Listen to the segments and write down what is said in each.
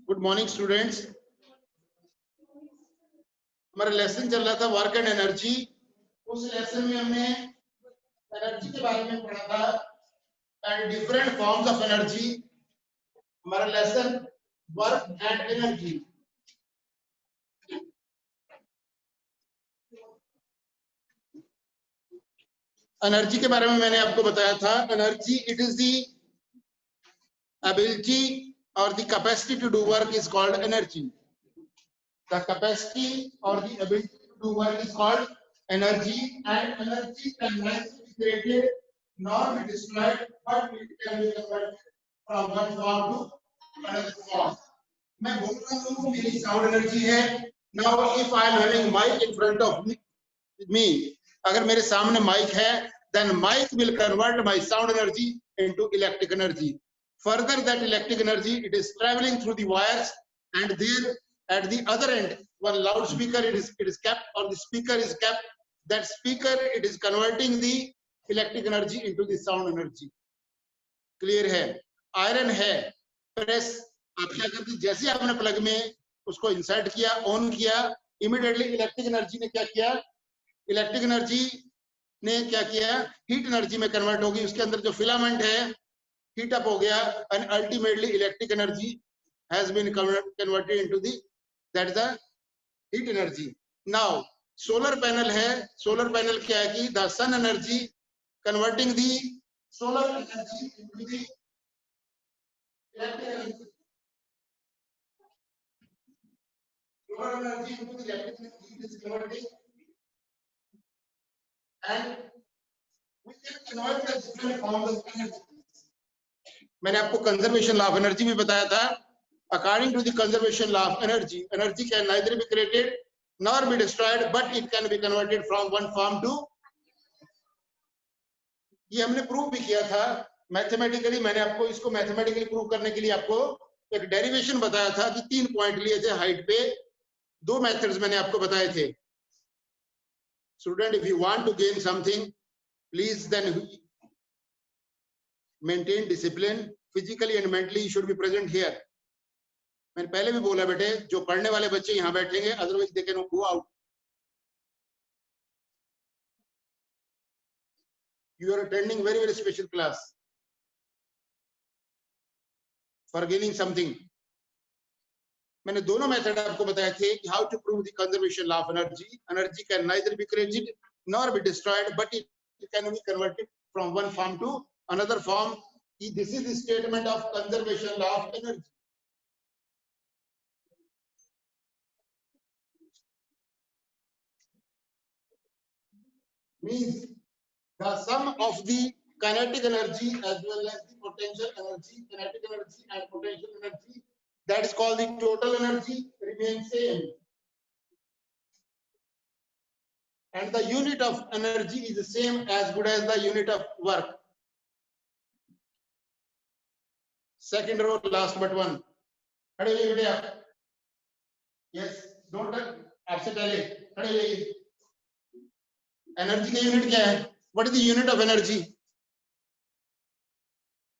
Good morning students. हमारा lesson चल रहा था वर्क एंड एनर्जी। उस लेसन में हमने एनर्जी के बारे में पढ़ा था and different forms of energy. हमारा lesson work and energy. Energy के बारे में मैंने आपको बताया था, energy it is the ability or the capacity to do work is called energy. The capacity or the ability to do work is called energy, and energy can neither be created nor be destroyed, but it can be converted from one form to another form. मैं बोल रहा हूँ मेरी sound energy है। Now if I am having mic in front of me, अगर मेरे सामने mic है, then mic will convert my sound energy into electric energy. Further, that electric energy, it is traveling through the wires, and there at the other end one loudspeaker it is kept, or the speaker is kept. That speaker it is converting the electric energy into the sound energy. Clear है? Iron है, press आप क्या करते, जैसे आपने plug में उसको insert किया, ऑन किया, इमीडिएटली इलेक्ट्रिक एनर्जी ने क्या किया, इलेक्ट्रिक एनर्जी ने क्या किया, हीट एनर्जी में कन्वर्ट होगी। उसके अंदर जो फिलामेंट है heat up हो गया, and ultimately electric energy has been converted into the, that is the heat energy. Now solar panel है, solar panel क्या है कि the sun energy converting the solar energy into the electric energy. Solar energy into the electric energy is converting, and we can convert the different forms of energy. मैंने आपको conservation law of energy भी बताया था। According to the conservation law of energy, energy can neither be created nor be destroyed, but it can be converted from one form to. ये हमने prove भी किया था मैथमेटिकली। मैंने आपको इसको मैथमेटिकली प्रूव करने के लिए आपको एक डेरिवेशन बताया था कि 3 पॉइंट लिए थे हाइट पे। 2 मेथड्स मैंने आपको बताए थे। Student, if you want to gain something, please then maintain discipline, physically and mentally you should be present here. मैंने पहले भी बोला बेटे, जो पढ़ने वाले बच्चे यहाँ बैठेंगे, otherwise they can go out. You are attending very very special class for gaining something. मैंने दोनों मेथड आपको बताए थे कि how to prove the conservation law of energy. Energy can neither be created nor be destroyed, but it can be converted from one form to another form. This is the statement of conservation law of energy. Means the sum of the kinetic energy as well as the potential energy, kinetic energy and potential energy, that is called the total energy, remains same, and the unit of energy is the same as good as the unit of work. Second row, last but one. खड़े होइए बेटे आप। Yes, don't आपसे पहले खड़े होइए। Energy का unit क्या है? What is the unit of energy?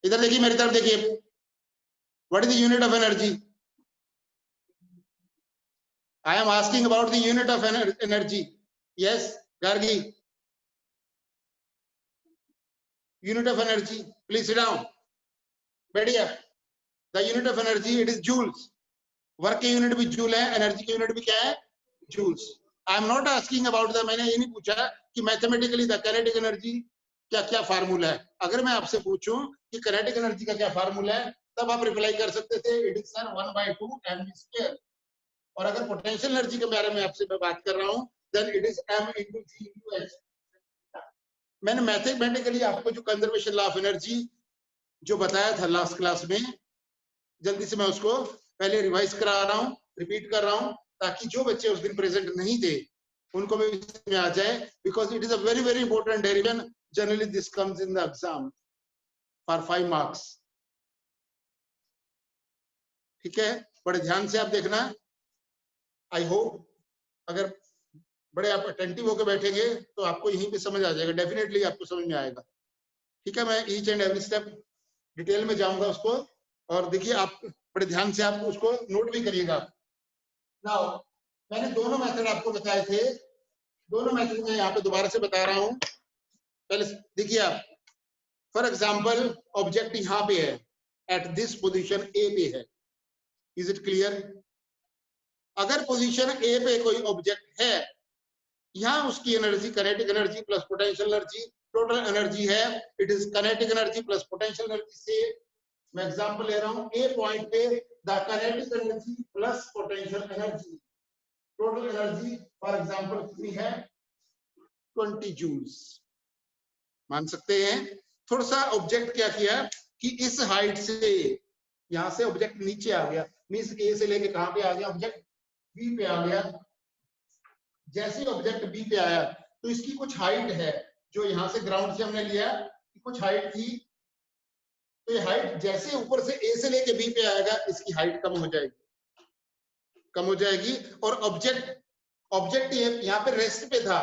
इधर देखिए, मेरी तरफ देखिए। What is the unit of energy? I am asking about the unit of energy. Yes Gargi, unit of energy, please sit down. बैठिए। The unit of energy it is joules. Work के unit भी joule है, energy के unit भी क्या है? Joules. I am not asking about the, मैंने ये नहीं पूछा कि मैथमेटिकली द काइनेटिक एनर्जी क्या क्या फार्मूला है। अगर मैं आपसे पूछूं कि काइनेटिक एनर्जी का क्या फार्मूला है, तब आप रिप्लाई कर सकते थे इट इज सर 1/2 mv²। और अगर पोटेंशियल एनर्जी के बारे में आपसे मैं बात कर रहा हूं, then it is m × g/h। मैंने मैथमेटिकली आपको जो कंजर्वेशन लॉ ऑफ एनर्जी जो बताया था लास्ट क्लास में, जल्दी से मैं उसको पहले रिवाइज करा रहा हूं, रिपीट कर रहा हूं, ताकि जो बच्चे उस दिन प्रेजेंट नहीं थे उनको भी समझ में आ जाए, because it is a very very important derivation. Generally this comes in the exam for 5 marks. ठीक है, बड़े ध्यान से आप देखना। आई होप अगर बड़े आप अटेंटिव होकर बैठेंगे तो आपको यहीं पे समझ आ जाएगा, डेफिनेटली आपको समझ में आएगा। ठीक है, मैं each and every step detail में जाऊंगा उसको। और देखिए, आप बड़े ध्यान से आप उसको नोट भी करिएगा। नाउ मैंने दोनों मेथड आपको बताए थे, दोनों मेथड मैं यहाँ पे दोबारा से बता रहा हूँ। पहले देखिए आप, फॉर एग्जाम्पल ऑब्जेक्ट यहाँ पे है, एट दिस पोजीशन ए पे है, इज इट क्लियर? अगर पोजीशन ए पे कोई ऑब्जेक्ट है, यहाँ उसकी energy kinetic energy plus potential energy, total energy है it is kinetic energy plus potential energy से, मैं एग्जांपल ले रहा हूँ, ए पॉइंट पे the kinetic energy plus potential energy, total energy for example कितनी है, 20 जूल्स। मान सकते हैं थोड़ा सा ऑब्जेक्ट क्या किया कि इस हाइट से यहां से ऑब्जेक्ट नीचे आ गया, मींस ए से लेके कहां पे आ गया, ऑब्जेक्ट बी पे आ गया। जैसे ऑब्जेक्ट बी पे आया तो इसकी कुछ हाइट है, जो यहां से ग्राउंड से हमने लिया कुछ हाइट थी, तो ये हाइट जैसे ऊपर से ए से लेके बी पे आएगा इसकी हाइट कम हो जाएगी, कम हो जाएगी। और ऑब्जेक्ट यहाँ पे रेस्ट पे था,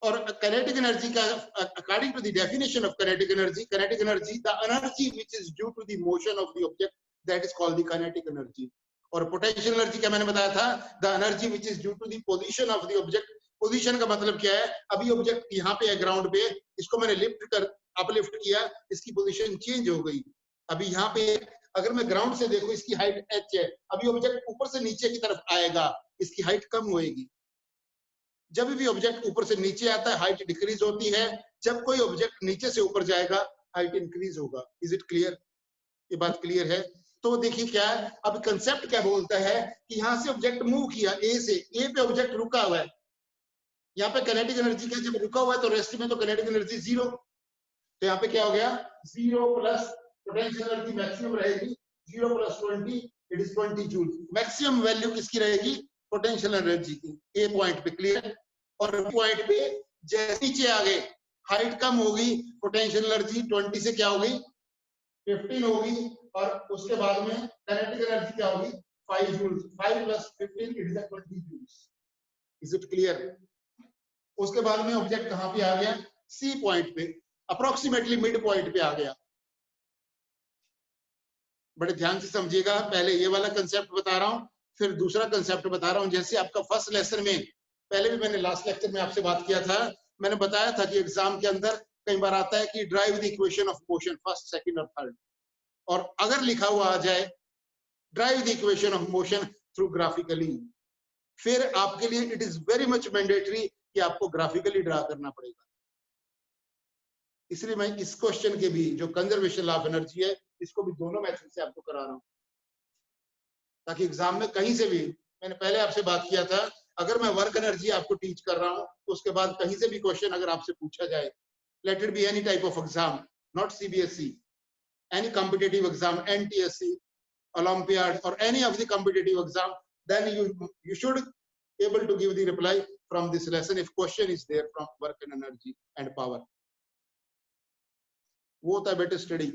और काइनेटिक एनर्जी का according to the definition of kinetic energy the energy which is due to the motion of the object that is called the kinetic energy. और पोटेंशियल एनर्जी क्या मैंने बताया था, the energy which is due to the position of the object. Position का मतलब क्या है, अभी ऑब्जेक्ट यहाँ पे है ग्राउंड पे, इसको मैंने लिफ्ट कर अपलिफ्ट किया, इसकी पोजीशन चेंज हो गई। अभी यहाँ पे अगर मैं ग्राउंड से देखूं इसकी हाइट h है, अभी ऑब्जेक्ट ऊपर से नीचे की तरफ आएगा इसकी हाइट कम होएगी। जब भी ऑब्जेक्ट ऊपर से नीचे आता है हाइट डिक्रीज होती है, जब कोई ऑब्जेक्ट नीचे से ऊपर जाएगा हाइट इंक्रीज होगा। Is it clear? ये बात क्लियर है? तो देखिए क्या है, अब कंसेप्ट क्या बोलता है कि यहाँ से ऑब्जेक्ट मूव किया ए से, ए पे ऑब्जेक्ट रुका हुआ है, यहाँ पे काइनेटिक एनर्जी क्या, जब रुका हुआ है तो रेस्ट में तो काइनेटिक एनर्जी जीरो, तो यहाँ पे क्या हो गया, zero plus potential energy maximum रहेगी, 0 plus 20 it is 20 joule. Maximum value किसकी रहेगी, पोटेंशियल एनर्जी की, ए पॉइंट पे। क्लियर? और पॉइंट पे जैसे नीचे आ गए हाइट कम होगी, पोटेंशियल एनर्जी 20 से क्या होगी, 15 होगी, और उसके बाद में काइनेटिक एनर्जी क्या होगी, 5 joules. 5 plus 15 it is 20 joules. Is it clear? उसके बाद में ऑब्जेक्ट कहां पे आ गया, सी पॉइंट पे, अप्रोक्सीमेटली मिड पॉइंट पे आ गया। बड़े ध्यान से समझिएगा, पहले ये वाला कंसेप्ट बता रहा हूं, फिर दूसरा कंसेप्ट बता रहा हूं। जैसे आपका फर्स्ट लेसन में, पहले भी मैंने लास्ट लेक्चर में आपसे बात किया था, मैंने बताया था कि एग्जाम के अंदर कई बार आता है कि drive the equation of motion first, second और थर्ड, और अगर लिखा हुआ आ जाए drive the equation of motion through graphically, फिर आपके लिए it is very much mandatory कि आपको ग्राफिकली ड्रा करना पड़ेगा। इसलिए मैं इस क्वेश्चन के भी जो कंजर्वेशन लॉ ऑफ एनर्जी है, इसको भी दोनों मेथड से आपको करा रहा हूं, ताकि एग्जाम में कहीं से भी, मैंने पहले आपसे बात किया था, अगर मैं वर्क एनर्जी आपको टीच कर रहा हूं तो उसके बाद कहीं से भी क्वेश्चन अगर आपसे पूछा जाए, late it be any type of exam, not CBSE, any competitive exam, NTSC, Olympiad, or any of the competitive exam, then you should able to give the reply from this lesson if question is there from work and energy and power. वो होता है better study,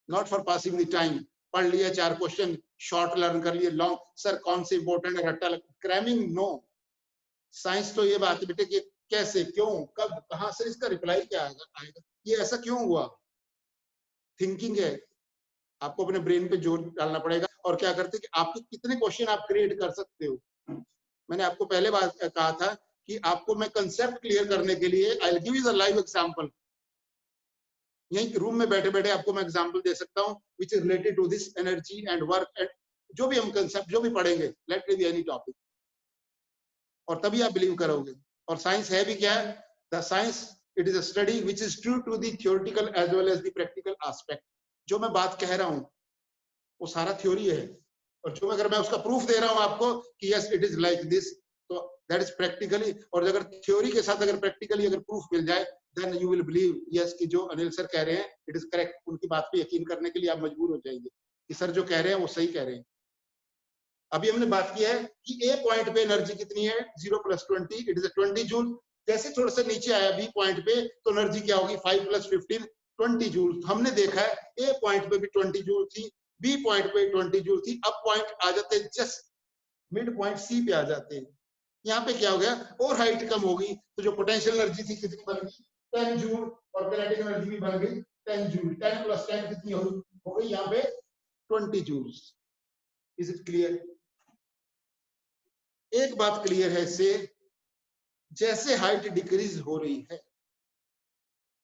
not for passing the time. पढ़ लिया 4 question, short learn कर लिए, long sir कौन से important है, रट्टा क्रैमिंग नो। साइंस तो ये बात है बेटे कि कैसे, क्यों, कब, कहां से, इसका रिप्लाई क्या आएगा, ये ऐसा क्यों हुआ, थिंकिंग है। आपको अपने ब्रेन पे जोर डालना पड़ेगा। और क्या करते हैं कि आपके कितने क्वेश्चन आप क्रिएट कर सकते हो। मैंने आपको पहले बात कहा था कि आपको मैं कंसेप्ट क्लियर करने के लिए I will give you the live example, यहीं रूम में बैठे बैठे आपको मैं एग्जांपल दे सकता हूं which is related to this energy and work एंड जो भी हम कंसेप्ट जो भी पढ़ेंगे, let it be any topic, और तभी आप बिलीव करोगे। और साइंस है भी क्या है, the science it is a study which is true to the theoretical as well as the practical aspect. जो मैं बात कह रहा हूं वो सारा थ्योरी है, और जो अगर मैं उसका प्रूफ दे रहा हूं आपको कि yes it is like this, तो दैट इज प्रैक्टिकली। और अगर थ्योरी के साथ अगर प्रैक्टिकली अगर प्रूफ मिल जाए, then you will believe yes कि जो अनिल सर कह रहे हैं इट इज करेक्ट। उनकी बात पे यकीन करने के लिए आप मजबूर हो जाएंगे कि सर जो कह रहे हैं वो सही कह रहे हैं। अभी हमने बात किया है कि ए पॉइंट पे एनर्जी कितनी है, 0 + 20 इट इज 20 जूल। जैसे थोड़ा सा नीचे आया बी पॉइंट पे तो एनर्जी क्या होगी, 5 + 15 20 जूल। हमने देखा है ए पॉइंट पे भी 20 जूल थी, बी पॉइंट पे 20 जूल थी। अब पॉइंट आ जाते हैं जस्ट मिड पॉइंट सी पे आ जाते हैं। यहाँ पे क्या हो गया, और हाइट कम होगी तो जो पोटेंशियल एनर्जी थी कितनी बन गई, 10 जूल, और काइनेटिक एनर्जी भी बन गई 10 जूल। 10 + 10 कितनी हो गई यहाँ पे 20 joules. Is it clear? एक बात क्लियर है इससे, जैसे हाइट डिक्रीज हो रही है,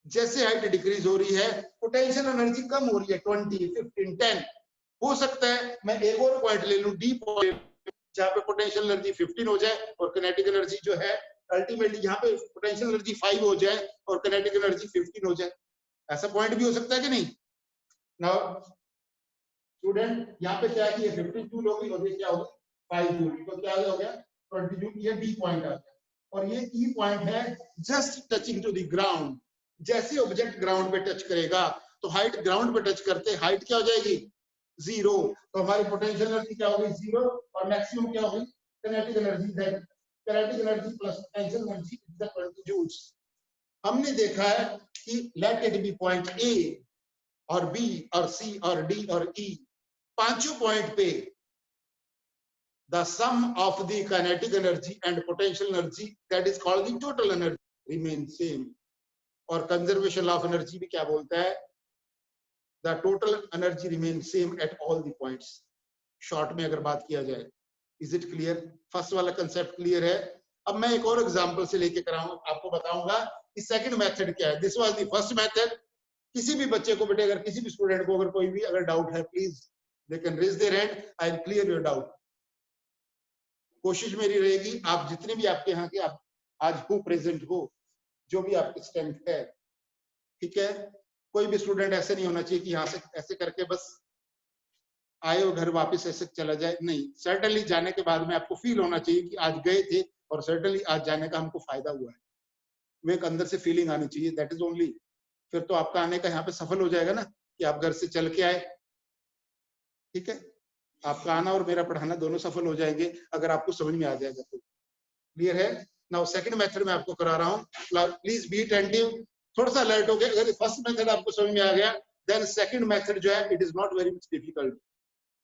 जैसे हाइट डिक्रीज हो रही है, पोटेंशियल एनर्जी कम हो रही है, 20, 15, 10. हो सकता है मैं एक और पॉइंट ले लूं, डी पॉइंट, जहां पे पोटेंशियल एनर्जी 15 हो जाए और किनेटिक एनर्जी जो है अल्टीमेटली यहाँ पे पोटेंशियल एनर्जी 5 हो जाए और किनेटिक एनर्जी 15 हो जाए. ऐसा पॉइंट भी हो सकता है कि नहीं? नाउ स्टूडेंट, यहाँ पे क्या है, 15 जूल होगी और ये क्या होगी 5 जूल, तो क्या हो गया 20 जूल. ये डी पॉइंट आ गया और ये ई पॉइंट है just touching to the ground. जैसे ऑब्जेक्ट ग्राउंड पे टच करेगा तो हाइट ग्राउंड पे टच करते हाइट क्या हो जाएगी 0. तो हमारी पोटेंशियल एनर्जी क्या होगी 0 और मैक्सिमम क्या होगी kinetic energy. That kinetic energy plus potential energy is 20 joules. हमने देखा है कि let it be point A और बी और सी और डी और ई, पांचों पॉइंट पे the sum of the kinetic energy and potential energy, that is called the total energy, remains same. और कंजर्वेशन लॉ ऑफ एनर्जी भी क्या बोलता है, the total energy remains same at all the points. Short में अगर बात किया जाए, is it clear? फर्स्ट वाला कंसेप्ट क्लियर है. अब मैं एक और एग्जांपल से लेके कराऊं, आपको बताऊंगा कि सेकंड मेथड क्या है. This was the first method. किसी भी बच्चे को बेटे, अगर किसी भी स्टूडेंट को अगर कोई भी अगर डाउट है, please they can raise their hand, I will clear your doubt. कोशिश मेरी रहेगी, आप जितने भी आपके यहाँ के आप आज हो प्रेजेंट हो, जो भी आपकी स्ट्रेंथ है, ठीक है, कोई भी स्टूडेंट ऐसे नहीं होना चाहिए कि यहाँ से ऐसे करके बस आए और घर वापस ऐसे चला जाए. नहीं, सर्टेनली जाने के बाद में आपको फील होना चाहिए कि आज गए थे और सर्टेनली आज जाने का हमको फायदा हुआ है. वो एक अंदर से फीलिंग आनी चाहिए, दैट इज ओनली. फिर तो आपका आने का यहाँ पे सफल हो जाएगा ना, कि आप घर से चल के आए. ठीक है, आपका आना और मेरा पढ़ाना दोनों सफल हो जाएंगे अगर आपको समझ में आ जाएगा तो. क्लियर है? नाउ सेकंड मेथड में आपको करा रहा हूँ, प्लीज बी अटेंटिव, थोड़ा सा अलर्ट हो गए. अगर फर्स्ट मेथड आपको समझ में आ गया, देन सेकंड मेथड जो है it is not very much difficult.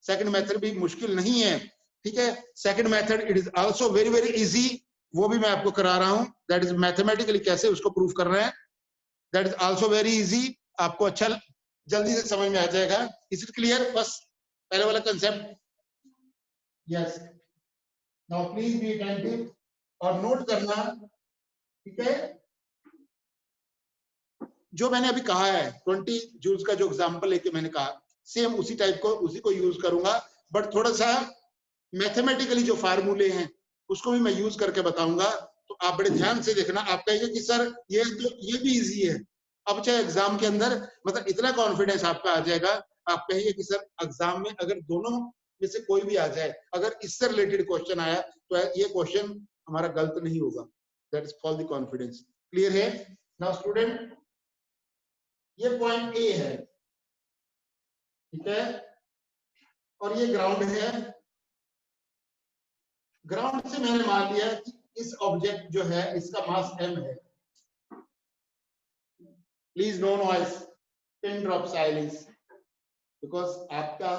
Second method भी मुश्किल नहीं है. ठीक है, second method it is also very very easy. वो भी मैं आपको करा रहा हूँ, दैट इज मैथमेटिकली कैसे उसको प्रूव कर रहे हैं, that is also very easy. आपको अच्छा जल्दी से समझ में आ जाएगा. Is it clear? फर्स्ट पहले वाला concept. Yes, now please be attentive और नोट करना. ठीक है, जो मैंने अभी कहा है 20 जूल्स का जो एग्जांपल लेके मैंने कहा, सेम उसी टाइप को उसी को यूज करूंगा, बट थोड़ा सा मैथमेटिकली जो फार्मूले हैं उसको भी मैं यूज करके बताऊंगा. तो आप बड़े ध्यान से देखना. आप कहेंगे कि सर ये भी इजी है. अब चाहे एग्जाम के अंदर मतलब इतना कॉन्फिडेंस आपका आ जाएगा, आप कहेंगे कि सर एग्जाम में अगर दोनों में से कोई भी आ जाए, अगर इससे रिलेटेड क्वेश्चन आया तो ये क्वेश्चन हमारा गलत नहीं होगा. That is called the confidence. Clear है? नाउ स्टूडेंट, ये पॉइंट ए है, ठीक है, और ये ग्राउंड है. ग्राउंड से मैंने मान लिया कि इस ऑब्जेक्ट जो है इसका मास m है. Please no noise, pin drop silence, because आपका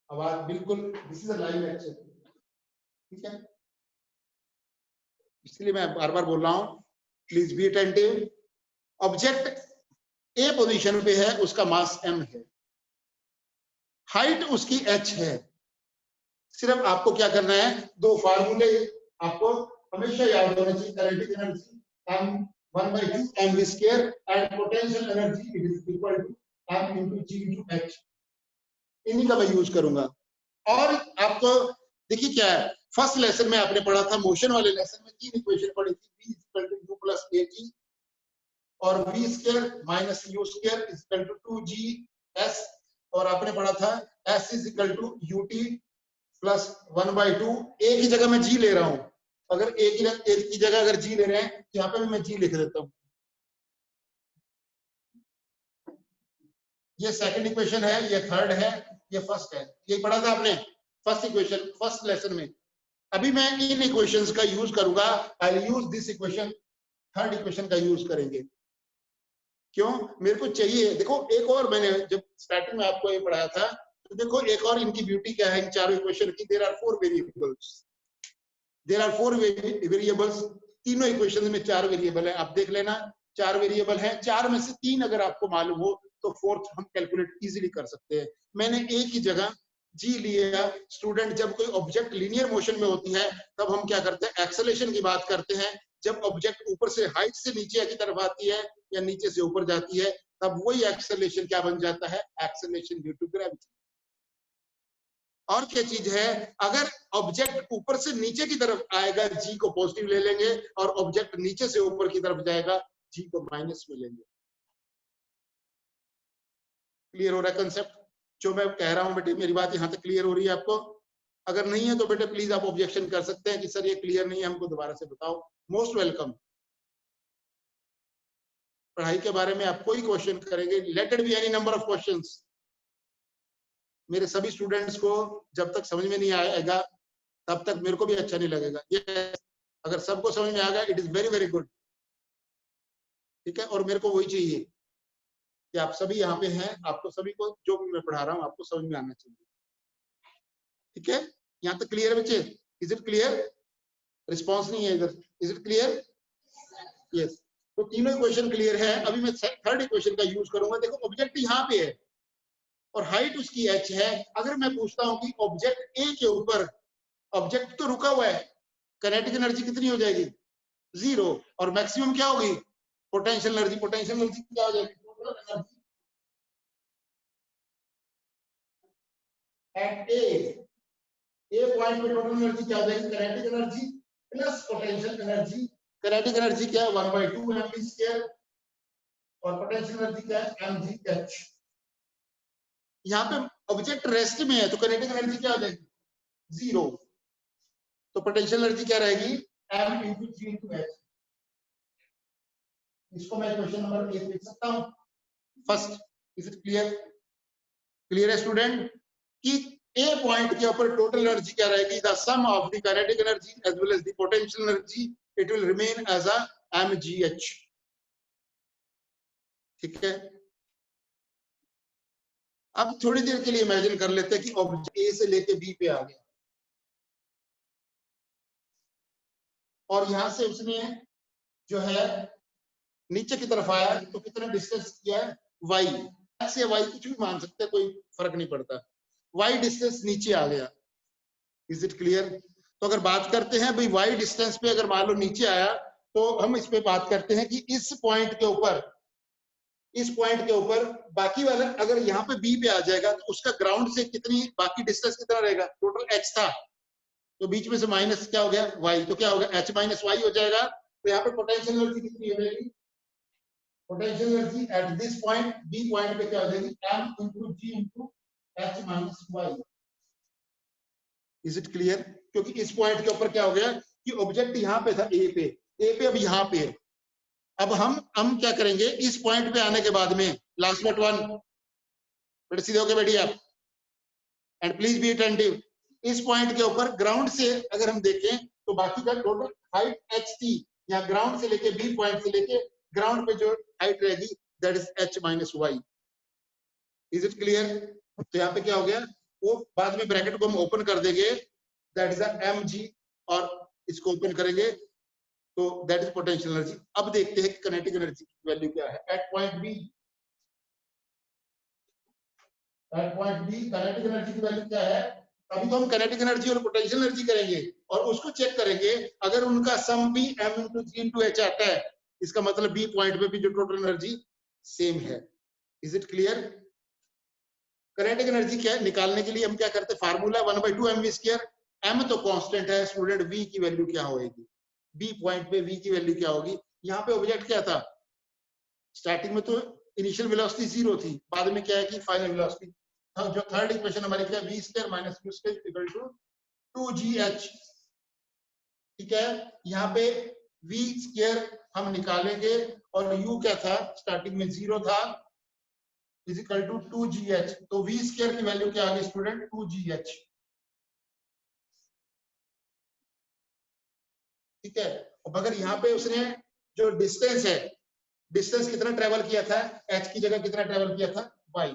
आवाज बिल्कुल, this is a live lecture. ठीक है, इसलिए मैं बार बार बोल रहा हूं, please be attentive. Object A position पे है, उसका मास m है, हाइट उसकी h है. सिर्फ आपको क्या करना है, दो फार्मूले आपको हमेशा याद होना चाहिए. Kinetic energy m1/2 mv square and potential energy it is equal to m into g into h. इन्हीं का मैं यूज करूंगा. और आपको देखिए क्या है, फर्स्ट लेसन में आपने पढ़ा था, मोशन वाले लेसन में 3 इक्वेशन पढ़ी थी, v equal to u plus at और v square minus u square equal to 2gs, और आपने पढ़ा था s is equal to ut plus 1/2. एक ही जगह मैं जी ले रहा हूं, अगर एक ही जगह अगर जी ले रहे हैं, यहाँ पे भी मैं जी लिख देता हूं. ये सेकंड इक्वेशन है, ये थर्ड है, ये फर्स्ट है. ये पढ़ा था आपने फर्स्ट इक्वेशन फर्स्ट लेसन में. अभी मैं इन इक्वेशंस का यूज करूंगा. I will use this equation, third equation का यूज करेंगे. क्यों? मेरे को चाहिए, देखो एक और मैंने जब स्टार्टिंग में आपको ये पढ़ाया था, तो देखो एक और इनकी ब्यूटी क्या है इन चारों इक्वेशन की. There are 4 variables, there are 4 variables. तीनों इक्वेशन में 4 वेरिएबल है. आप देख लेना 4 वेरिएबल है, 4 में से 3 अगर आपको मालूम हो तो फोर्थ हम कैलकुलेट इजीली कर सकते हैं। मैंने एक ही जगह जी लिया। स्टूडेंट, जब कोई ऑब्जेक्ट लीनियर मोशन में होती है तब हम क्या करते हैं, एक्सेलरेशन की बात करते हैं। जब ऑब्जेक्ट ऊपर से हाइट से नीचे की तरफ आती है या नीचे से ऊपर जाती है, तब वही एक्सेलरेशन क्या बन जाता है, एक्सेलरेशन ड्यू टू ग्रेविटी। और क्या चीज है, अगर ऑब्जेक्ट ऊपर से नीचे की तरफ आएगा जी को पॉजिटिव ले लेंगे, और ऑब्जेक्ट नीचे से ऊपर की तरफ जाएगा जी को माइनस में लेंगे। क्लियर हो रहा है कंसेप्ट जो मैं कह रहा हूं बेटे? मेरी बात यहां तक क्लियर हो रही है आपको? अगर नहीं है तो बेटे प्लीज आप ऑब्जेक्शन कर सकते हैं कि सर ये क्लियर नहीं है, हमको दोबारा से बताओ। Most welcome. पढ़ाई के बारे में आप कोई क्वेश्चन करेंगे, late it be any number of questions. मेरे सभी स्टूडेंट्स को जब तक समझ में नहीं आएगा तब तक मेरे को भी अच्छा नहीं लगेगा। ये अगर सबको समझ में आ गया, it is very very good. ठीक है, और मेरे को वही चाहिए कि आप सभी यहाँ पे हैं, आपको सभी को जो भी मैं पढ़ा रहा हूँ आपको समझ में आना चाहिए। ठीक है, यहाँ तक क्लियर बच्चे? Is it clear? रिस्पॉन्स नहीं है इधर। Is it clear? यस। तो तीनों क्वेश्चन क्लियर है। अभी मैं थर्ड इक्वेशन का यूज करूंगा। देखो ऑब्जेक्ट यहाँ पे है और हाइट उसकी h है। अगर मैं पूछता हूँ कि ऑब्जेक्ट ए के ऊपर, ऑब्जेक्ट तो रुका हुआ है, काइनेटिक एनर्जी कितनी हो जाएगी? 0। और मैक्सिमम क्या होगी? Potential energy. पोटेंशियल एनर्जी क्या हो जाएगी? टोटल एनर्जी एट ए पॉइंट पे टोटल एनर्जी क्या हो जाएगी? Kinetic energy plus potential energy. Kinetic energy क्या है? 1/2 mv²। और पोटेंशियल एनर्जी क्या है? mgh। यहाँ पे ऑब्जेक्ट रेस्ट में है तो काइनेटिक एनर्जी क्या हो जाएगी? 0। तो पोटेंशियल एनर्जी क्या रहेगी? m × g × h। इसको मैं क्वेश्चन नंबर 1 लिख सकता हूँ first. Is it clear? Clear है स्टूडेंट कि ए पॉइंट के ऊपर टोटल एनर्जी क्या रहेगी? The sum of the kinetic energy as well as the potential energy, it will remain as a mgh। ठीक है, अब थोड़ी देर के लिए इमेजिन कर लेते हैं कि ऑब्जेक्ट ए से लेके बी पे आ गया और यहां से उसने जो है नीचे की तरफ आया, तो कितना डिस्टेंस किया है? y से y कुछ भी मान सकते हैं, कोई फर्क नहीं पड़ता। y डिस्टेंस नीचे आ गया। Is it clear? तो अगर बात करते हैं भाई y डिस्टेंस पे अगर मान लो नीचे आया, तो हम इस पे बात करते हैं कि इस पॉइंट के ऊपर, इस पॉइंट के ऊपर बाकी वाला अगर यहाँ पे बी पे आ जाएगा तो उसका ग्राउंड से कितनी बाकी डिस्टेंस कितना रहेगा? टोटल h था, तो बीच में से माइनस क्या हो गया? y। तो क्या होगा? h माइनस y हो जाएगा। तो यहाँ पे पोटेंशियल एनर्जी कितनी हो जाएगी? Potential energy at this point, B point पे क्या हो जाएगी? m × g × h minus y। Is it clear? क्योंकि इस पॉइंट के ऊपर क्या हो गया कि ऑब्जेक्ट यहाँ पे था ए पे अब यहाँ पे है। अब हम क्या करेंगे, इस पॉइंट पे आने के बाद में लास्ट बट वन, बेटे सीधे होके बैठिए आप एंड प्लीज बी अटेंटिव। इस पॉइंट के ऊपर ग्राउंड से अगर हम देखें तो बाकी का टोटल हाइट h थी, यहाँ ग्राउंड से लेके बी पॉइंट से लेके ग्राउंड पे जो हाइट रहेगी that is h minus y। Is it clear? तो यहाँ पे क्या हो गया, वो बाद में ब्रैकेट को हम ओपन कर देंगे, दैट इज mg, और इसको ओपन करेंगे तो दैट इज पोटेंशियल एनर्जी। अब देखते हैं कि काइनेटिक एनर्जी की वैल्यू क्या है at point B. At point B kinetic energy की वैल्यू क्या है? अभी तो हम काइनेटिक एनर्जी और पोटेंशियल एनर्जी करेंगे और उसको चेक करेंगे। अगर उनका सम भी m × g × h आता है, इसका मतलब बी पॉइंट पे भी जो टोटल एनर्जी सेम है। Is it clear? Kinetic energy क्या है निकालने के लिए हम क्या करते हैं? Formula 1/2 mv²। m तो कांस्टेंट है स्टूडेंट, v की वैल्यू क्या होगी? बी पॉइंट पे v की वैल्यू क्या होगी? यहाँ पे ऑब्जेक्ट क्या था? स्टार्टिंग में तो इनिशियल वेलोसिटी 0 थी, बाद में क्या है कि फाइनल वेलोसिटी। जो थर्ड इक्वेशन हमारी क्या? v² - u² = 2gh। ठीक है, यहाँ पे v² हम निकालेंगे और u क्या था? स्टार्टिंग में 0 था, = 2gh। तो v² की वैल्यू क्या आ गई स्टूडेंट? 2gh। ठीक है, और अगर यहाँ पे उसने जो डिस्टेंस है, डिस्टेंस कितना ट्रेवल किया था? h की जगह कितना ट्रेवल किया था? y।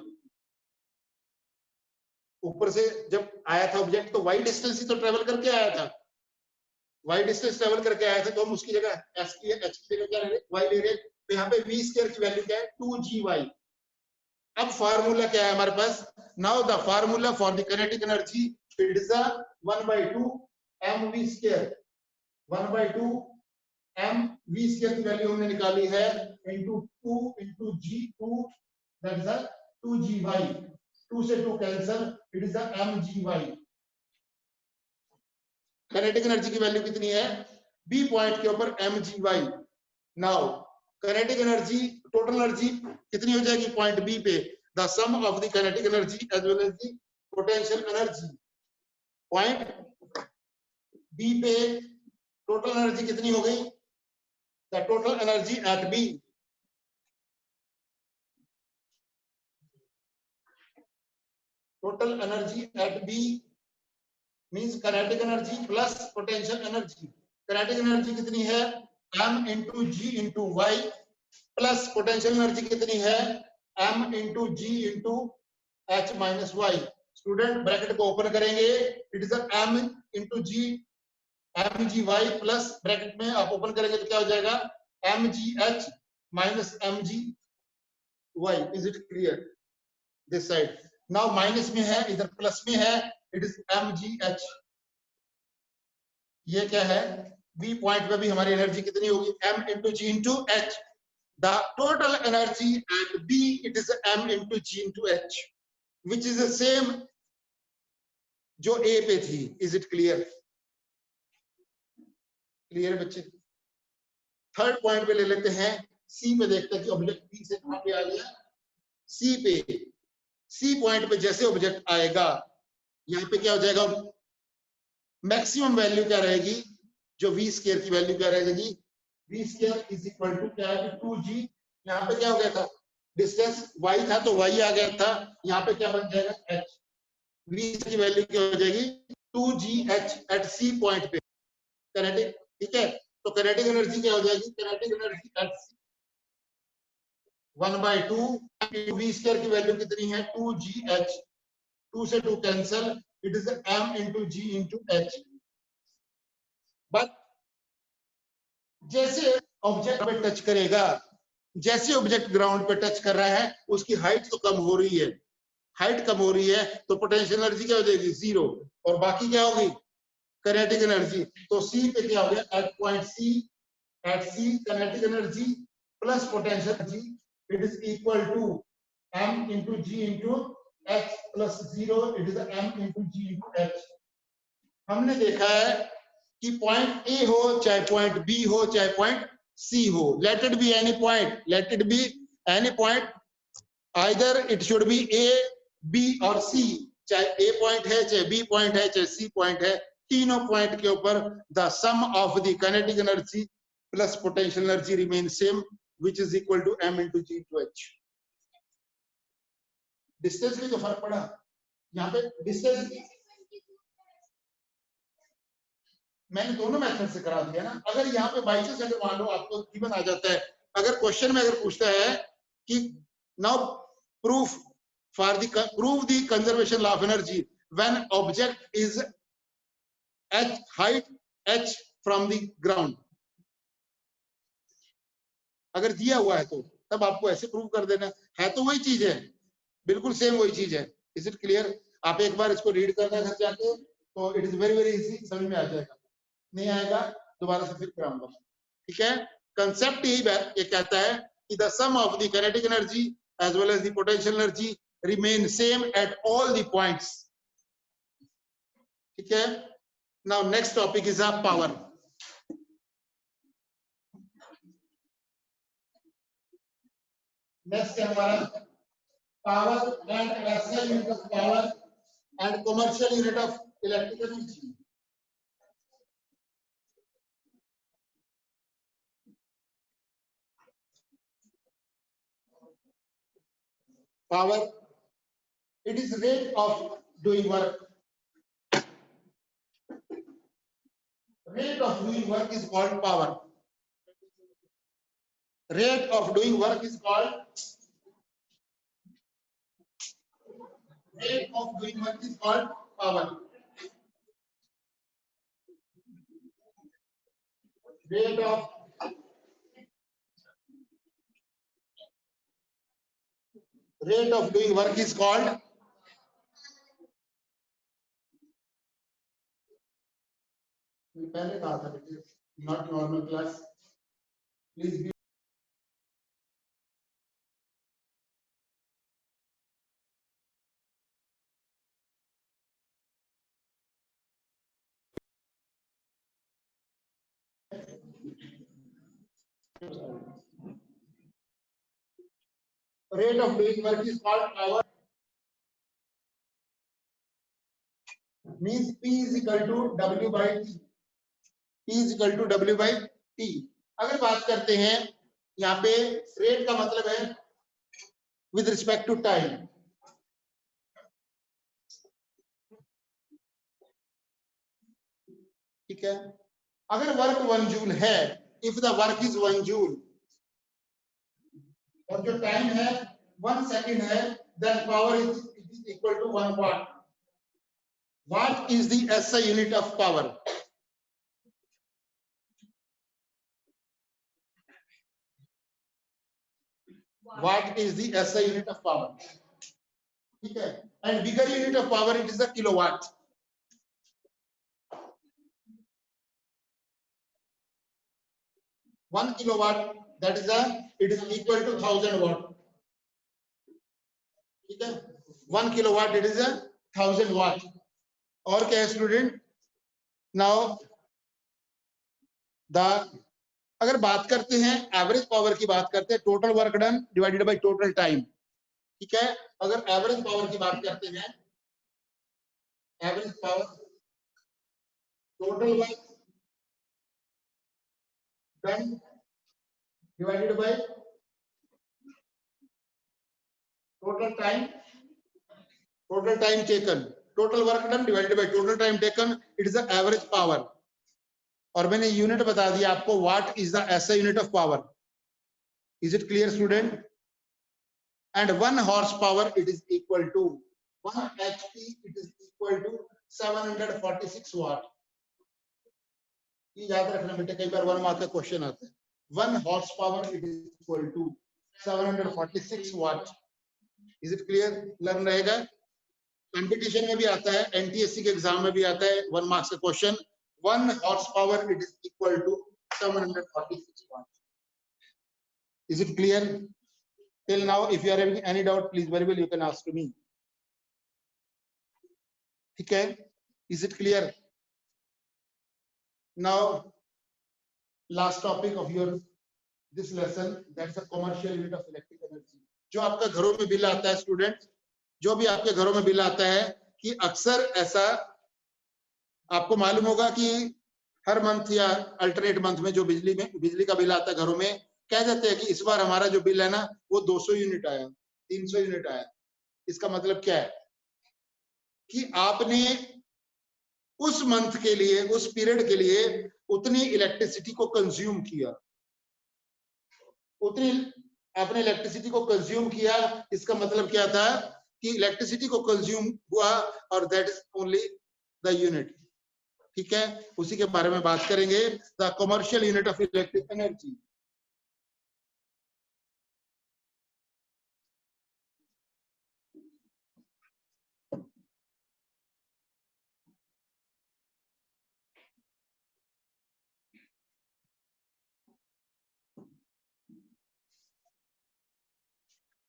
ऊपर से जब आया था ऑब्जेक्ट तो y डिस्टेंस ही तो ट्रेवल करके आया था, y डिस्टेंस ट्रेवल करके आया था, तो हम उसकी जगह h की जगह क्या ले रहे? y ले रहे। तो यहाँ पे v² की वैल्यू क्या है? 2gy। अब फार्मूला क्या है हमारे पास? Now the formula for the kinetic energy it is 1/2 mv square, 1/2 mv square की वैल्यू हमने निकाली है into 2 into g2, that is a 2gy, 2 से 2 cancel, it is a mgy. Kinetic energy की वैल्यू कितनी है? बी पॉइंट के ऊपर mgy. Now kinetic energy, total energy कितनी हो जाएगी पॉइंट बी पे? The sum of the kinetic energy as well as the potential energy. Point B पे टोटल एनर्जी कितनी हो गई? The total energy at B, total energy at B means kinetic energy plus potential energy. Kinetic energy कितनी है? m into g into y plus potential energy कितनी है? m into g into h minus y. Student bracket को open करेंगे, it is m into g mgy plus bracket में आप open करेंगे तो क्या हो जाएगा? mgh minus mgy. Is it clear? This side now minus में है, इधर प्लस में है, इट इज mgh. ये क्या है? बी पॉइंट पे भी हमारी एनर्जी कितनी होगी? m into g into h. The total energy at B it is m into g into h, which is the same जो A पे थी. Is it clear? क्लियर बच्चे? थर्ड पॉइंट पे ले लेते हैं, सी पे देखते हैं कि ऑब्जेक्ट बी से कहां पे आ गया. सी पे, सी पॉइंट पे जैसे ऑब्जेक्ट आएगा, यहाँ पे क्या हो जाएगा? मैक्सिमम वैल्यू क्या रहेगी? जो v स्क्वायर की वैल्यू क्या रहेगी? v square is equal to क्या है? 2g. यहाँ पे क्या हो गया था? डिस्टेंस y था तो y आ गया था, यहाँ पे क्या बन जाएगा? h. v की वैल्यू क्या हो जाएगी? 2gh एट c पॉइंट पे. काइनेटिक, ठीक है? तो काइनेटिक एनर्जी क्या हो जाएगी? Kinetic energy at c 1/2 v square की वैल्यू कितनी है? 2gh, 2 से 2 cancel, it is m into g into h. But जैसे ऑब्जेक्ट पे टच करेगा, जैसे ऑब्जेक्ट ग्राउंड पे टच कर रहा है, उसकी हाइट तो कम हो रही है. हाइट कम हो रही है तो पोटेंशियल एनर्जी क्या हो जाएगी? 0. और बाकी क्या होगी? Kinetic energy. तो सी पे क्या हो गया? At point C, at C kinetic energy plus potential energy it is equal to m into g into h plus 0, it is m into g into h. हमने देखा है कि पॉइंट ए हो, चाहे पॉइंट बी हो, चाहे point C हो, let it be any point, let it be any point, either it should be A, B और सी. चाहे ए पॉइंट है, चाहे बी पॉइंट है, चाहे सी पॉइंट है, तीनों पॉइंट के ऊपर the sum of the kinetic energy plus potential energy remain same, which is equal to m into g into h. Distance में तो फर्क पड़ा. यहाँ पे डिस्टेंस मैंने दोनों मेथड से करा दिया ना. अगर यहाँ पे बाई चांस अगर मान लो आपको गिवन आ जाता है, अगर क्वेश्चन में अगर पूछता है कि now proof for the prove the conservation law of energy when object is at height h from the ground, अगर दिया हुआ है तो तब आपको ऐसे प्रूव कर देना है. तो वही चीज है, बिल्कुल सेम वही चीज है. Is it clear? आप एक बार इसको रीड करना घर जाके तो it is very very easy, समझ में आ जाएगा. नहीं आएगा दोबारा से फिर कराऊंगा. ठीक है? कंसेप्ट यही ये कहता है कि the sum of the kinetic energy as well as the potential energy remain same at all the points. ठीक है? Now next topic is power. Next है हमारा power and actual unit of power and commercial unit of electrical energy. Power, it is rate of doing work. Rate of doing work is called power. Rate of doing work is called power. Rate rate of doing work is called पहले कहा था बेटे, not normal class, please be rate of doing work is called hour, means P is equal to W by T. P is equal to W by T. अगर बात करते हैं यहाँ पे रेट का मतलब है with respect to time. ठीक है, अगर वर्क 1 जूल है, if the work is 1 joule और जो टाइम है 1 सेकंड है, then power is equal to 1 watt. Watt is the SI unit of power. Watt is the SI unit of power. ठीक है, and bigger unit of power it is the kilowatt. One kilowatt, that is it is equal to 1000 watt. ठीक है, 1 kilowatt it is 1000 watt. और क्या है student? Now अगर बात करते हैं एवरेज पावर की, बात करते हैं total work done divided by total time. ठीक है, अगर एवरेज पावर की बात करते हैं, average power total work done divided by total time taken, total work done divided by total time taken, it is the average power. और मैंने unit बता दिया आपको, what is the SI unit of power. Is it clear student? And 1 horse power it is equal to 1 HP, it is equal to 746 वाट. ये याद रखना बेटा, कई बार 1 मार्क का क्वेश्चन आता है. 1 horse power it is equal to 746 watt. Is it clear? Learn रहेगा. Competition में भी आता है, एनटीएससी के एग्जाम में भी आता है 1 मार्क्स का question. 1 horsepower it is equal to 746 watts. Is it clear till now? If you are having any doubt, please very well you can ask to me. ठीक है, is it clear? Now last topic of your this lesson, that's a commercial unit of electric energy. जो आपका घरों में bill आता है student, जो भी आपके घरों में बिल आता है, कि अक्सर ऐसा आपको मालूम होगा कि हर मंथ या अल्टरनेट मंथ में जो बिजली का बिल आता है घरों में, कह देते हैं कि इस बार हमारा जो बिल है ना वो 200 यूनिट आया, 300 यूनिट आया. इसका मतलब क्या है? कि आपने उस मंथ के लिए, उस पीरियड के लिए उतनी इलेक्ट्रिसिटी को कंज्यूम किया, उतनी आपने इलेक्ट्रिसिटी को कंज्यूम किया. इसका मतलब क्या था? कि इलेक्ट्रिसिटी को कंज्यूम हुआ और that is only the unit. ठीक है, उसी के बारे में बात करेंगे. The commercial unit of electric energy.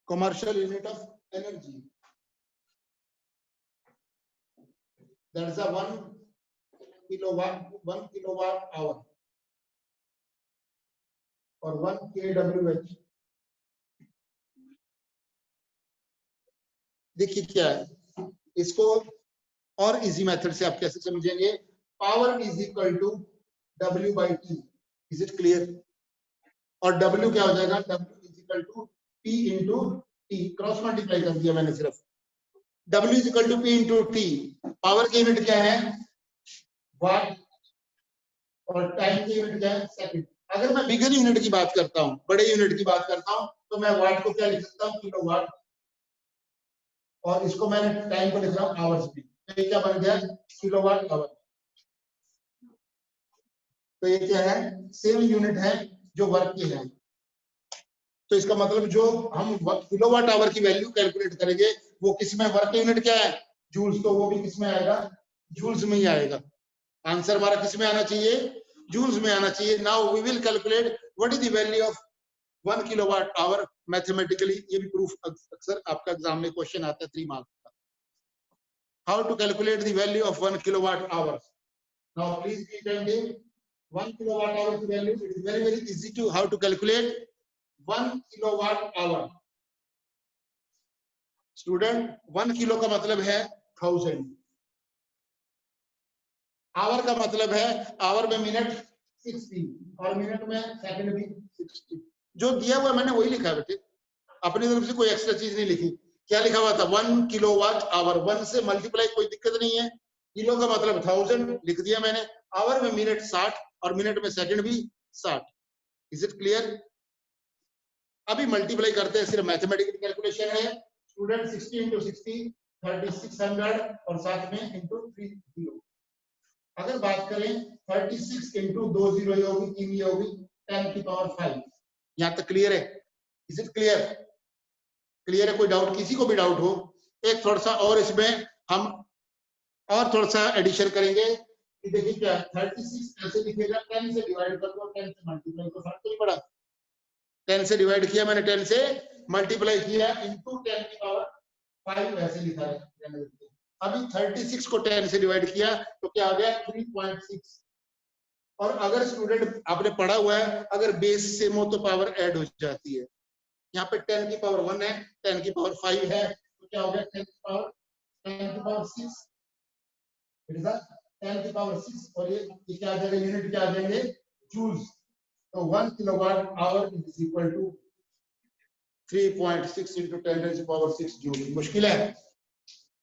commercial unit of energy, that is a 1 kilowatt hour or 1 kWh. देखिए क्या है, इसको और इजी मेथड से आप कैसे समझेंगे. Power is equal to W by T. Is it clear? और W क्या हो जाएगा? W is equal to P into T. Cross multiply कर दिया मैंने सिर्फ. W is equal to P into T. Power की यूनिट क्या है? वाट. और टाइम की यूनिट क्या है? सेकंड. अगर मैं बिगर यूनिट की बात करता हूँ, बड़े यूनिट की बात करता हूँ, तो मैं वाट को क्या लिख सकता हूँ? किलोवाट. और इसको मैंने टाइम को लिख रहा हूँ आवर्स में. तो ये क्या बन गया? Kilowatt hour. तो ये क्या है? सेम यूनिट है जो वर्क की है. तो इसका मतलब जो हम किलोवाट आवर की वैल्यू कैलकुलेट करेंगे वो किसमें, वर्क यूनिट क्या है, जूल्स, तो वो भी किसमें आएगा, जूल्स में ही आएगा। आंसर हमारा किसमें आना चाहिए, जूल्स में आना चाहिए। Now we will calculate what is the value of 1 kilowatt hour mathematically. ये भी प्रूफ अक्सर आपका एग्जाम में क्वेश्चन आता है 3 मार्क्स का। How to calculate the value of 1 kilowatt hour. Now please be attentive. 1 kilowatt hour की value, it is very easy to how to calculate 1 kilowatt hour. Student, 1 kilo का मतलब है 1000, आवर का मतलब है आवर में मिनट 60 और मिनट में सेकंड भी 60। जो दिया हुआ मैंने वही लिखा है बेटे, अपनी तरफ से कोई एक्स्ट्रा चीज नहीं लिखी। क्या लिखा हुआ था, 1 किलोवाट आवर, 1 से मल्टीप्लाई, कोई दिक्कत नहीं है। किलो का मतलब 1000 लिख दिया मैंने, आवर में मिनट 60 और मिनट में सेकंड भी 60। Is it clear? अभी मल्टीप्लाई करते हैं, सिर्फ मैथमेटिकल कैलकुलेशन है। स्टूडेंट 60 इंटू 60 3600 और साथ में इंटू 30। अगर बात करें 36 इंटू 2 जीरो ये होगी, 3 ये होगी, 10 की पावर 5। यहाँ तक क्लियर है? Is it clear? क्लियर है? कोई डाउट, किसी को भी डाउट हो? एक थोड़ा सा और इसमें हम और थोड़ा सा एडिशन करेंगे कि देखिए क्या 36 ऐसे लिखेगा, 10 से डिवाइड कर दो, 10 से मल्टीप्लाई, तो फर्क तो नहीं पड़ा। 10 से डिवाइड किया मैंने, 10 से मल्टीप्लाई किया, इंटू 10 की पावर 5 ऐसे लिखा है। अभी 36 को 10 से डिवाइड किया तो क्या आ गया, 3.6। और अगर स्टूडेंट आपने पढ़ा हुआ है, अगर बेस सेम हो तो पावर ऐड हो जाती है। यहाँ पे 10 की पावर 1 है, 10 की पावर 5 है, तो क्या हो गया 10 की पावर 6, इट इज 10 की पावर 6। और ये क्या आ जाएगा, यूनिट क्या आ जाएंगे, जूल्स। तो 1 kilowatt hour is equal to 3.6 into 10 raised to the power 6 joule. मुश्किल है,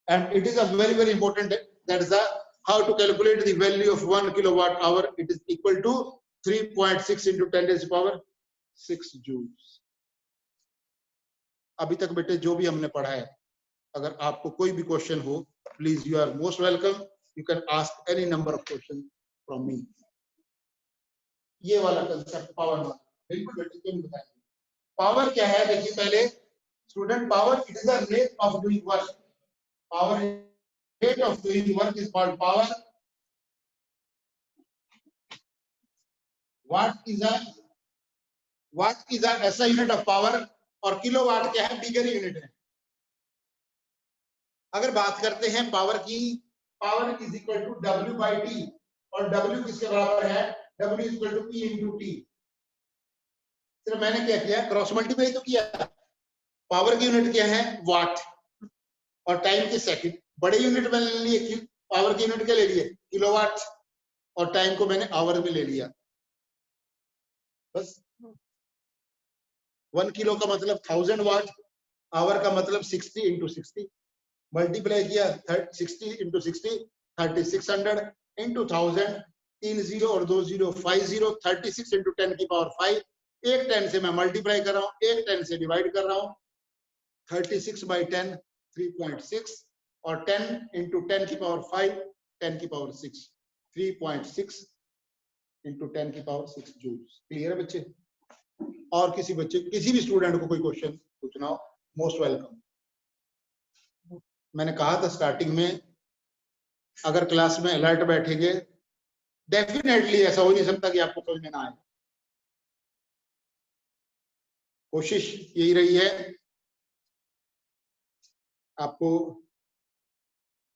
and it is a very important, that is how to calculate the value of 1 kilowatt hour. It is equal to 3.6 into 10 raised to the power 6 joules. अभी तक बेटे जो भी हमने पढ़ा है, अगर आपको कोई भी क्वेश्चन हो, please you are most welcome, you can ask any number of question from me. ये वाला कंसेप्ट पावर वाला बिल्कुल बेटे क्यों बताएंगे। पावर क्या है, देखिए पहले student, power it is the rate of doing work. Power rate of doing work is called power. Watt is a SI unit of power और किलोवाट क्या है, बिगर यूनिट है। अगर बात करते हैं पावर की, power is equal to W by T, और W किसके बराबर है, W is equal to P into T। सिर्फ मैंने क्या किया, क्रॉस मल्टीप्लाई तो किया। पावर की यूनिट क्या है, वाट, और टाइम के सेकंड। बड़े यूनिट मैंने ले लिए, पावर की यूनिट क्या ले लिए, किलोवाट, और टाइम को मैंने आवर में ले लिया। बस 1 किलो का मतलब 1000 वाट, आवर का मतलब 60 इंटू 60, मल्टीप्लाई किया 60 इंटू 60 3600 इंटू 1000, 3 जीरो और 2 जीरो 50, 36 इंटू 10 की पावर 5। एक 10 से मैं मल्टीप्लाई कर रहा हूँ, एक 10 से डिवाइड कर रहा हूँ। 36 बाई 10 3.6, और 10 इंटू 10 की पावर 5, 10 की पावर 6, 3.6 इंटू 10 की पावर 6 जूल्स। क्लियर है बच्चे? और किसी बच्चे, किसी भी स्टूडेंट को कोई क्वेश्चन पूछना हो, मोस्ट वेलकम। मैंने कहा था स्टार्टिंग में, अगर क्लास में अलर्ट बैठेंगे, डेफिनेटली ऐसा हो नहीं सकता कि आपको समझ में ना आए। कोशिश यही रही है, आपको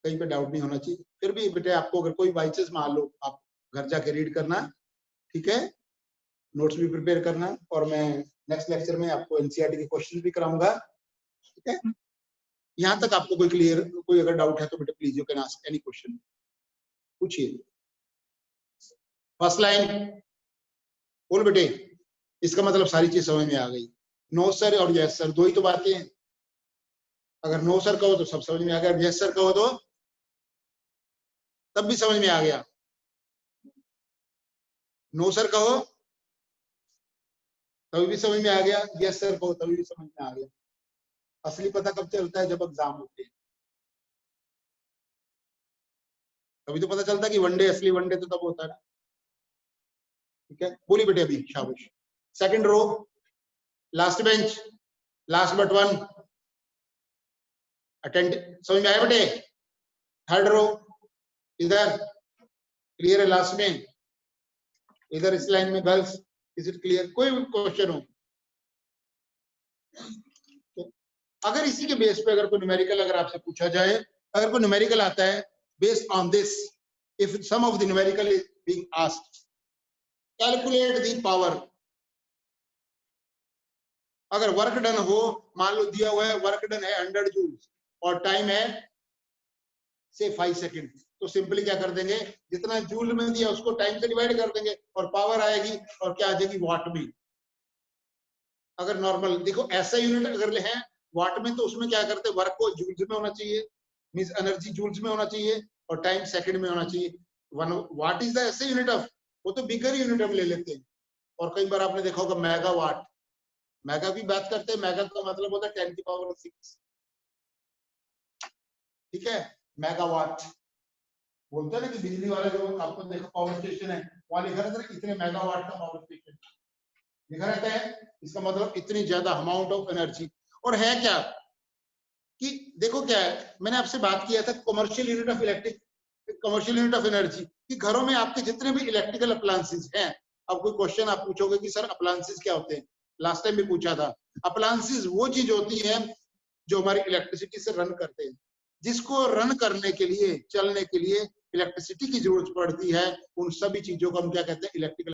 कहीं पे डाउट नहीं होना चाहिए। फिर भी बेटे आपको अगर कोई बाई चांस मान लो, आप घर जाके रीड करना, ठीक है, नोट्स भी प्रिपेयर करना, और मैं नेक्स्ट लेक्चर में आपको एनसीईआरटी के क्वेश्चन भी कराऊंगा, ठीक है। यहाँ तक आपको कोई क्लियर, कोई अगर डाउट है तो बेटा please you can ask any question, पूछिए। फर्स्ट लाइन बोल बेटे, इसका मतलब सारी चीज समझ में आ गई। नो सर और यस सर, दो ही तो बातें हैं। अगर नो सर कहो तो सब समझ में आ गया, यस सर कहो तो तब भी समझ में आ गया। नो सर कहो तभी भी समझ में आ गया, यस सर कहो तभी भी समझ में आ गया। असली पता कब चलता है, जब एग्जाम होते हैं, तभी तो पता चलता है कि वनडे असली वनडे तो तब होता है ना। ठीक है, बोली बेटे अभी शाबाश। Second row, last bench, last but one, attend, समझ में आया बेटे? थर्ड रो इधर क्लियर है, लास्ट में इधर इस लाइन में गर्ल्स, इज इट क्लियर? कोई भी क्वेश्चन हो तो अगर इसी के बेस पे अगर कोई न्यूमेरिकल अगर आपसे पूछा जाए, अगर कोई न्यूमेरिकल आता है based on this, if some of the numerical is being asked, calculate the power. अगर वर्क डन हो, मान लो दिया हुआ है वर्क डन है 100 जूल्स और टाइम है से 5 सेकंड, तो सिंपली क्या कर देंगे, जितना जूल में दिया उसको टाइम से डिवाइड कर देंगे और पावर आएगी और क्या आ जाएगी, वाट में। अगर नॉर्मल देखो ऐसा यूनिट अगर ले हैं वाट में, तो उसमें क्या करते हैं, वर्क को जूल्स में होना चाहिए, मींस एनर्जी जूल्स में होना चाहिए और टाइम सेकंड में होना चाहिए। वन वाट इज द ऐसे यूनिट ऑफ, वो तो बिगर यूनिट हम ले लेते हैं। और कई बार आपने देखा होगा मेगावाट, मेगा की बात करते हैं, मेगा का मतलब होता है 10 की पावर 6, ठीक है, मेगावाट बोलते हैं ना कि बिजली वाला जो आपको देखो पावर स्टेशन है वहां लिखा रहता है इतने मेगावाट का पावर स्टेशन लिखा रहता है, इसका मतलब इतनी ज्यादा अमाउंट ऑफ एनर्जी। और है क्या कि देखो क्या है, मैंने आपसे बात किया था commercial unit of electric, commercial unit of energy, कि घरों में आपके जितने भी इलेक्ट्रिकल अप्लायंसेस हैं, अब कोई क्वेश्चन आप पूछोगे कि सर अप्लायंसेस क्या होते हैं, लास्ट टाइम भी पूछा था। अप्लायंसेस वो चीज होती है जो हमारी इलेक्ट्रिसिटी से रन करते हैं, जिसको रन करने के लिए, चलने के लिए इलेक्ट्रिसिटी की जरूरत पड़ती है, उन सभी चीजों को हम क्या कहते हैं, इलेक्ट्रिकल